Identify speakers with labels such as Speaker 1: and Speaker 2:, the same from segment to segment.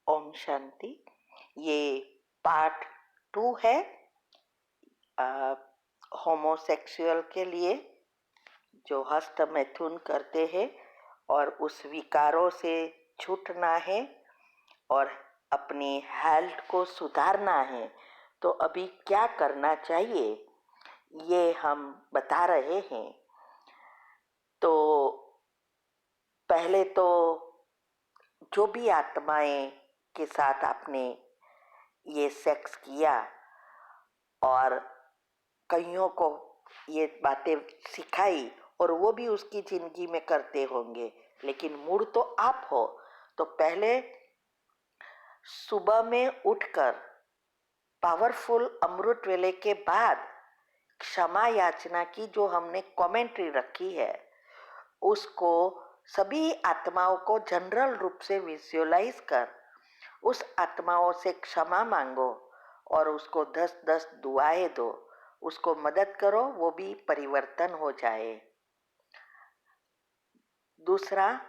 Speaker 1: ओम शांति। ये पार्ट 2 है होमोसेक्सुअल के लिए जो हस्त मैथुन करते हैं और उस विकारों से छूटना है और अपनी हेल्थ को सुधारना है। तो अभी क्या करना चाहिए ये हम बता रहे हैं। तो पहले तो जो भी आत्माएं के साथ आपने ये सेक्स किया और कईयों को ये बातें सिखाई और वो भी उसकी जिंदगी में करते होंगे, लेकिन मूड तो आप हो। तो पहले सुबह में उठकर पावरफुल अमृत वेले के बाद क्षमा याचना की जो हमने कमेंट्री रखी है उसको सभी आत्माओं को जनरल रूप से विजुअलाइज कर उस आत्माओं से क्षमा मांगो और उसको 10-10 दुआएं दो, उसको मदद करो, वो भी परिवर्तन हो जाए। दूसरा,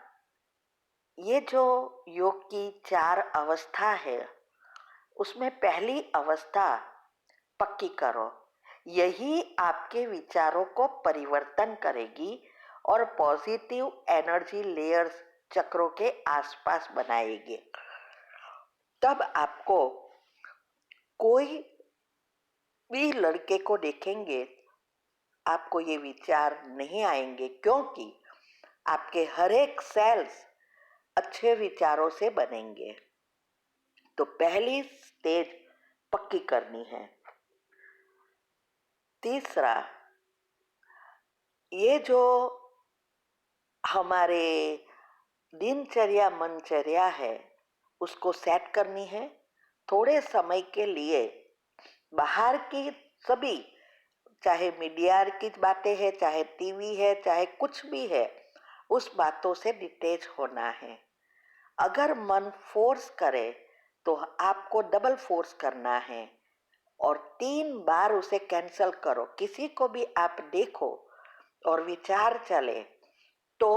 Speaker 1: ये जो योग की 4 अवस्था है उसमें पहली अवस्था पक्की करो। यही आपके विचारों को परिवर्तन करेगी और पॉजिटिव एनर्जी लेयर्स चक्रों के आसपास बनाएगी। तब आपको कोई भी लड़के को देखेंगे आपको ये विचार नहीं आएंगे, क्योंकि आपके हर एक सेल्स अच्छे विचारों से बनेंगे। तो पहली स्टेज पक्की करनी है। तीसरा, ये जो हमारे दिनचर्या मनचर्या है उसको सेट करनी है। थोड़े समय के लिए बाहर की सभी, चाहे मीडिया की बातें है, चाहे टीवी है, चाहे कुछ भी है, उस बातों से डिटेच होना है। अगर मन फोर्स करे तो आपको डबल फोर्स करना है और 3 बार उसे कैंसल करो। किसी को भी आप देखो और विचार चले तो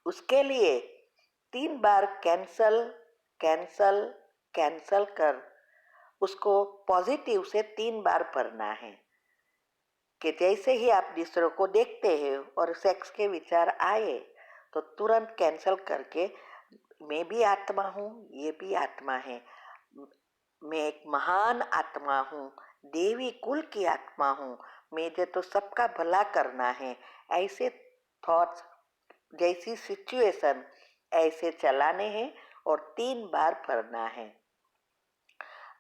Speaker 1: उसके लिए 3 बार कैंसल कैंसल कैंसल कर उसको पॉजिटिव से 3 बार पढ़ना है कि जैसे ही आप दूसरों को देखते हैं और सेक्स के विचार आए तो तुरंत कैंसल करके, मैं भी आत्मा हूँ, ये भी आत्मा है, मैं एक महान आत्मा हूँ, देवी कुल की आत्मा हूँ, मुझे तो सबका भला करना है। ऐसे थॉट्स, जैसी सिचुएशन ऐसे चलाने हैं और 3 बार पढ़ना है।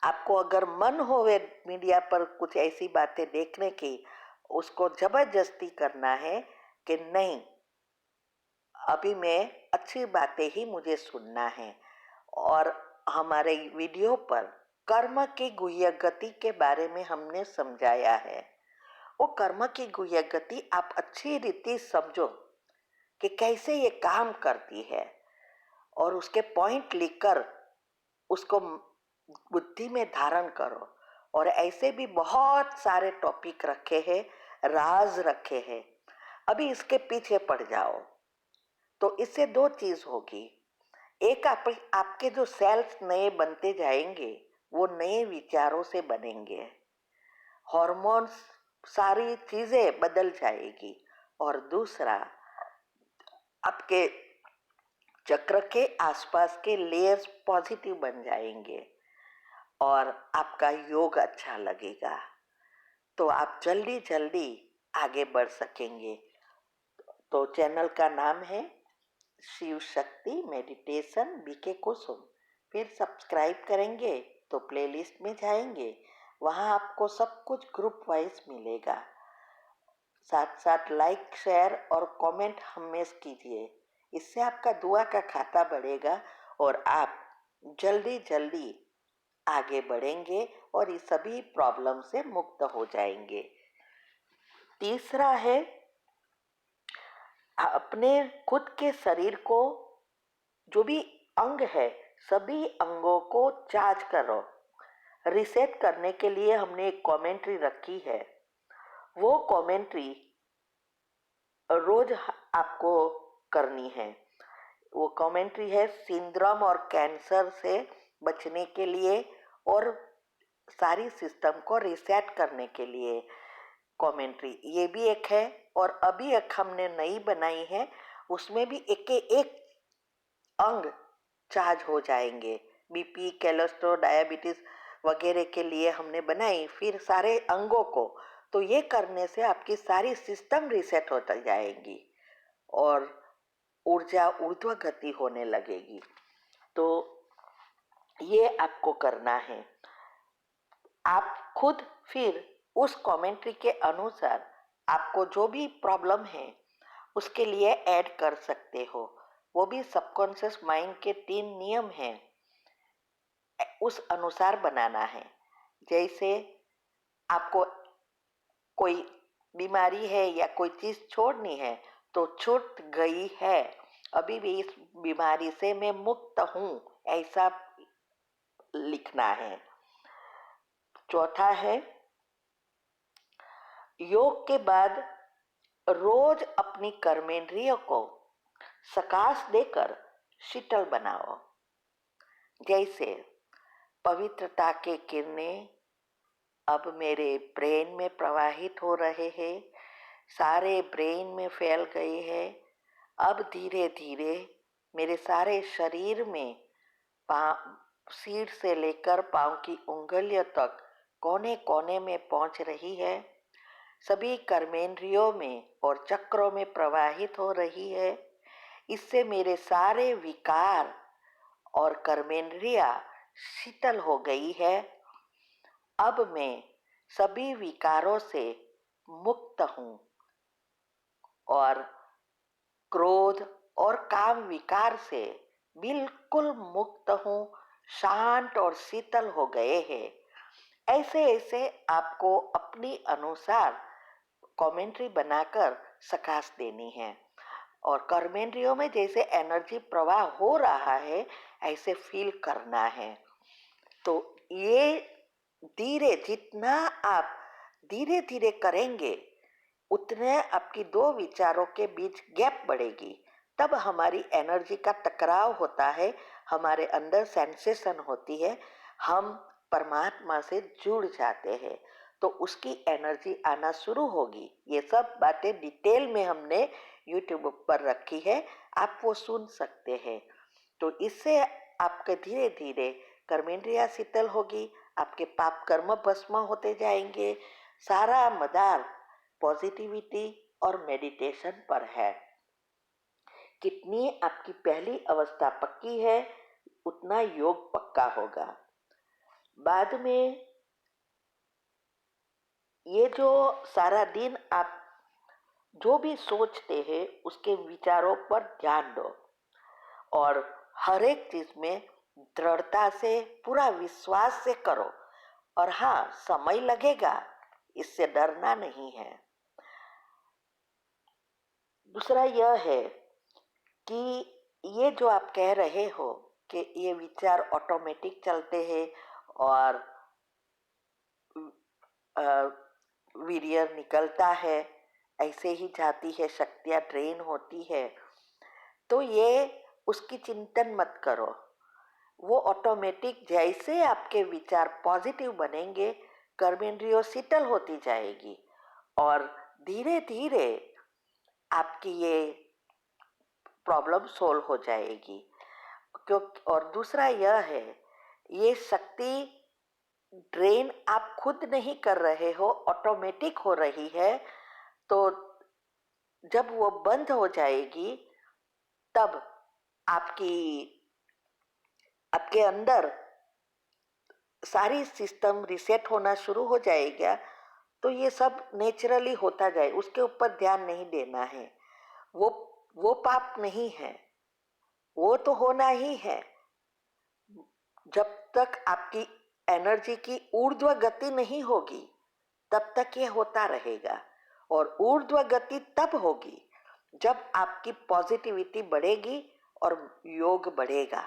Speaker 1: आपको अगर मन होवे मीडिया पर कुछ ऐसी बातें देखने की, उसको जबरदस्ती करना है कि नहीं, अभी मैं अच्छी बातें ही मुझे सुनना है। और हमारे वीडियो पर कर्म की गुह्य गति के बारे में हमने समझाया है। वो कर्म की गुह्य गति आप अच्छी रीति समझो कि कैसे ये काम करती है और उसके पॉइंट लिखकर उसको बुद्धि में धारण करो। और ऐसे भी बहुत सारे टॉपिक रखे हैं, राज रखे हैं, अभी इसके पीछे पड़ जाओ तो इससे 2 चीज होगी। एक, आपके जो सेल्स नए बनते जाएंगे वो नए विचारों से बनेंगे, हॉर्मोन्स, सारी चीजें बदल जाएगी। और दूसरा, आपके चक्र के आसपास के लेयर्स पॉजिटिव बन जाएंगे और आपका योग अच्छा लगेगा, तो आप जल्दी जल्दी आगे बढ़ सकेंगे। तो चैनल का नाम है शिव शक्ति मेडिटेशन बीके कुसुम। फिर सब्सक्राइब करेंगे तो प्लेलिस्ट में जाएंगे, वहाँ आपको सब कुछ ग्रुप वाइज मिलेगा। साथ साथ लाइक, शेयर और कमेंट हमेशा कीजिए, इससे आपका दुआ का खाता बढ़ेगा और आप जल्दी जल्दी आगे बढ़ेंगे और ये सभी प्रॉब्लम से मुक्त हो जाएंगे। तीसरा है, अपने खुद के शरीर को, जो भी अंग है सभी अंगों को चार्ज करो। रिसेट करने के लिए हमने एक कमेंट्री रखी है, वो कमेंट्री रोज आपको करनी है। वो कमेंट्री है सिंड्रोम और कैंसर से बचने के लिए और सारी सिस्टम को रीसेट करने के लिए कमेंट्री, ये भी एक है। और अभी एक हमने नई बनाई है, उसमें भी एक एक अंग चार्ज हो जाएंगे। बीपी, कोलेस्ट्रॉल, डायबिटीज वगैरह के लिए हमने बनाई, फिर सारे अंगों को। तो ये करने से आपकी सारी सिस्टम रीसेट होता जाएगी और ऊर्जा ऊर्ध्व गति होने लगेगी। तो ये आपको करना है। आप खुद फिर उस कमेंट्री के अनुसार आपको जो भी प्रॉब्लम है उसके लिए ऐड कर सकते हो। वो भी सबकॉन्शियस माइंड के 3 नियम हैं, उस अनुसार बनाना है। जैसे आपको कोई बीमारी है या कोई चीज छोड़नी है तो छूट गई है, अभी भी इस बीमारी से मैं मुक्त हूँ, ऐसा लिखना है। चौथा है योग के बाद रोज अपनी कर्मेंद्रियों को सकाश देकर शीतल बनाओ। जैसे पवित्रता के किरणें अब मेरे ब्रेन में प्रवाहित हो रहे हैं, सारे ब्रेन में फैल गए हैं। अब धीरे धीरे मेरे सारे शरीर में सिर से लेकर पांव की उंगलियों तक कोने कोने में पहुंच रही है, सभी कर्मेंद्रियों में और चक्रों में प्रवाहित हो रही है। इससे मेरे सारे विकार और कर्मेंद्रियां शीतल हो गई है। अब मैं सभी विकारों से मुक्त हूँ और क्रोध और काम विकार से बिल्कुल मुक्त हूँ, शांत और शीतल हो गए हैं। ऐसे ऐसे आपको अपनी अनुसार कमेंट्री बनाकर सकाश देनी है और कर्मेंद्रियों में जैसे एनर्जी प्रवाह हो रहा है ऐसे फील करना है। तो ये जितना आप धीरे धीरे करेंगे उतने आपकी दो विचारों के बीच गैप बढ़ेगी, तब हमारी एनर्जी का टकराव होता है, हमारे अंदर सेंसेशन होती है, हम परमात्मा से जुड़ जाते हैं, तो उसकी एनर्जी आना शुरू होगी। ये सब बातें डिटेल में हमने यूट्यूब पर रखी है, आप वो सुन सकते हैं। तो इससे आपके धीरे धीरे कर्मेंद्रिया शीतल होगी, आपके पाप कर्म भस्म होते जाएंगे। सारा मदार पॉजिटिविटी और मेडिटेशन पर है। कितनी आपकी पहली अवस्था पक्की है उतना योग पक्का होगा। बाद में ये जो सारा दिन आप जो भी सोचते हैं उसके विचारों पर ध्यान दो और हर एक चीज में दृढ़ता से पूरा विश्वास से करो। और हाँ, समय लगेगा, इससे डरना नहीं है। दूसरा यह है कि ये जो आप कह रहे हो कि ये विचार ऑटोमेटिक चलते हैं और वीर्य निकलता है, ऐसे ही जाती है, शक्तियां ड्रेन होती है, तो ये उसकी चिंतन मत करो। वो ऑटोमेटिक जैसे आपके विचार पॉजिटिव बनेंगे कर्मेंद्रियों शीतल होती जाएगी और धीरे धीरे आपकी ये प्रॉब्लम सोल्व हो जाएगी। क्योंकि और दूसरा यह है, ये शक्ति ड्रेन आप खुद नहीं कर रहे हो, ऑटोमेटिक हो रही है। तो जब वो बंद हो जाएगी तब आपकी आपके अंदर सारी सिस्टम रिसेट होना शुरू हो जाएगा। तो ये सब नेचुरली होता जाए, उसके ऊपर ध्यान नहीं देना है। वो वो पाप नहीं है, वो तो होना ही है। जब तक आपकी एनर्जी की ऊर्ध्व गति नहीं होगी तब तक ये होता रहेगा और ऊर्ध्व गति तब होगी जब आपकी पॉजिटिविटी बढ़ेगी और योग बढ़ेगा।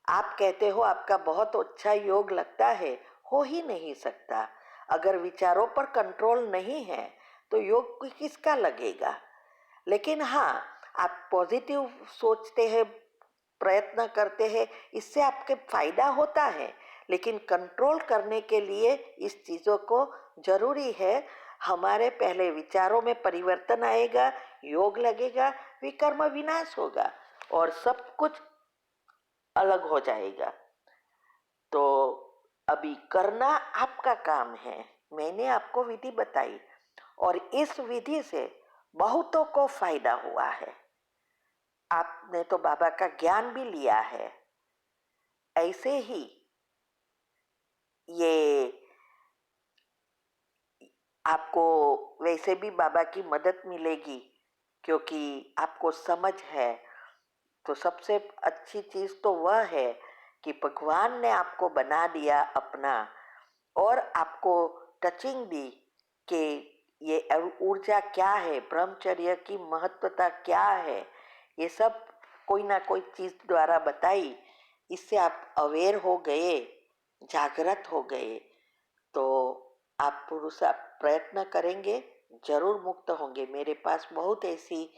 Speaker 1: आप कहते हो आपका बहुत अच्छा योग लगता है, हो ही नहीं सकता। अगर विचारों पर कंट्रोल नहीं है तो योग किसका लगेगा। लेकिन हाँ, आप पॉजिटिव सोचते हैं, प्रयत्न करते हैं, इससे आपके फायदा होता है। लेकिन कंट्रोल करने के लिए इस चीज़ों को जरूरी है। हमारे पहले विचारों में परिवर्तन आएगा, योग लगेगा, विकर्म विनाश होगा और सब कुछ अलग हो जाएगा। तो अभी करना आपका काम है। मैंने आपको विधि बताई और इस विधि से बहुतों को फायदा हुआ है। आपने तो बाबा का ज्ञान भी लिया है। ऐसे ही ये आपको वैसे भी बाबा की मदद मिलेगी, क्योंकि आपको समझ है। तो सबसे अच्छी चीज तो वह है कि भगवान ने आपको बना दिया अपना और आपको टचिंग दी कि ये ऊर्जा क्या है, ब्रह्मचर्य की महत्वता क्या है, ये सब कोई ना कोई चीज द्वारा बताई। इससे आप अवेयर हो गए, जागृत हो गए। तो आप पुरुष आप प्रयत्न करेंगे, जरूर मुक्त होंगे। मेरे पास बहुत ऐसी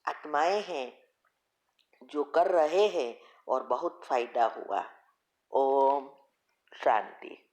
Speaker 1: आत्माएं हैं जो कर रहे हैं और बहुत फायदा हुआ। ओम शांति।